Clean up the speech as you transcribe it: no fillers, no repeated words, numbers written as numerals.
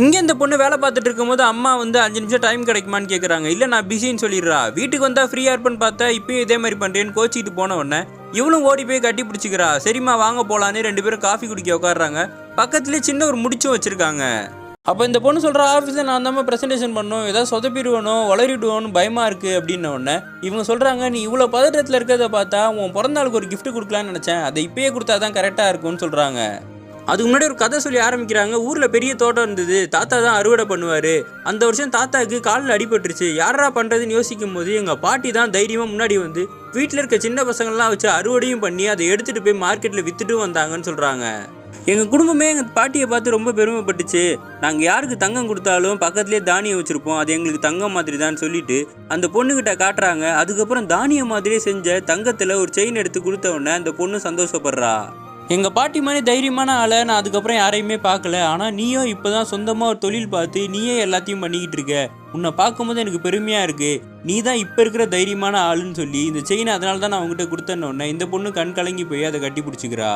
இங்கே இந்த பொண்ணு வேலை பார்த்துட்டு இருக்கும்போது அம்மா வந்து 5 நிமிஷம் டைம் கிடைக்குமான்னு கேட்குறாங்க. இல்லை நான் பிஸின்னு சொல்லிடுறா. வீட்டுக்கு வந்தால் ஃப்ரீயாக இருப்பேன்னு பார்த்தா இப்பயும் இதே மாதிரி பண்ணுறேன்னு கோச்சிக்கிட்டு போன உடனே இவளும் ஓடி போய் கட்டி பிடிச்சிக்கிறா. சரிம்மா வாங்க போகலான்னு 2 பேரும் காஃபி குடிக்க உட்காடுறாங்க. பக்கத்துலேயே சின்ன ஒரு முடிச்சும் வச்சுருக்காங்க. அப்போ இந்த பொண்ணு சொல்கிற ஆஃபீஸில் நான் தான் ப்ரெசன்டேஷன் பண்ணணும், ஏதாவது சொதப்பிடுவனோ வளரிடுவோன்னு பயமாக இருக்குது அப்படின்ன உடனே இவங்க சொல்கிறாங்க, நீ இவ்வளோ பதட்டத்தில் இருக்கிறத பார்த்தா உன் பிறந்தாளுக்கு ஒரு கிஃப்ட் கொடுக்கலான்னு நினச்சேன், அதை இப்பயே கொடுத்தா தான் கரெக்டாக இருக்கும்னு சொல்கிறாங்க. அதுக்கு முன்னாடி ஒரு கதை சொல்லி ஆரம்பிக்கிறாங்க. ஊரில் பெரிய தோட்டம் இருந்தது, தாத்தா தான் அறுவடை பண்ணுவார். அந்த வருஷம் தாத்தாவுக்கு காலில் அடிபட்டுருச்சு. யாரா பண்ணுறதுன்னு யோசிக்கும் போது எங்கள் பாட்டி தான் தைரியமாக முன்னாடி வந்து வீட்டில் இருக்க சின்ன பசங்கள்லாம் வச்சு அறுவடையும் பண்ணி அதை எடுத்துகிட்டு போய் மார்க்கெட்டில் விற்றுட்டும் வந்தாங்கன்னு சொல்கிறாங்க. எங்கள் குடும்பமே எங்கள் பாட்டியை பார்த்து ரொம்ப பெருமைப்பட்டுச்சு. நாங்கள் யாருக்கு தங்கம் கொடுத்தாலும் பக்கத்துலேயே தானியம் வச்சுருப்போம், அது எங்களுக்கு தங்கம் மாதிரி தான் சொல்லிட்டு அந்த பொண்ணுக்கிட்ட காட்டுறாங்க. அதுக்கப்புறம் தானியம் மாதிரியே செஞ்ச தங்கத்தில் ஒரு செயின் எடுத்து கொடுத்த உடனே அந்த பொண்ணு சந்தோஷப்படுறா. எங்கள் பாட்டி மாதிரி தைரியமான ஆளை நான் அதுக்கப்புறம் யாரையுமே பார்க்கல. ஆனால் நீயும் இப்போ தான் சொந்தமாக ஒரு தொழில் பார்த்து நீயே எல்லாத்தையும் பண்ணிக்கிட்டு இருக்க. உன்னை பார்க்கும்போது எனக்கு பெருமையாக இருக்குது. நீ தான் இப்போ இருக்கிற தைரியமான ஆளுன்னு சொல்லி இந்த செயினை அதனால தான் நான் அவங்ககிட்ட கொடுத்தேன்னு உடனே இந்த பொண்ணு கண் கலங்கி போய் அதை கட்டி பிடிச்சிக்கிறா.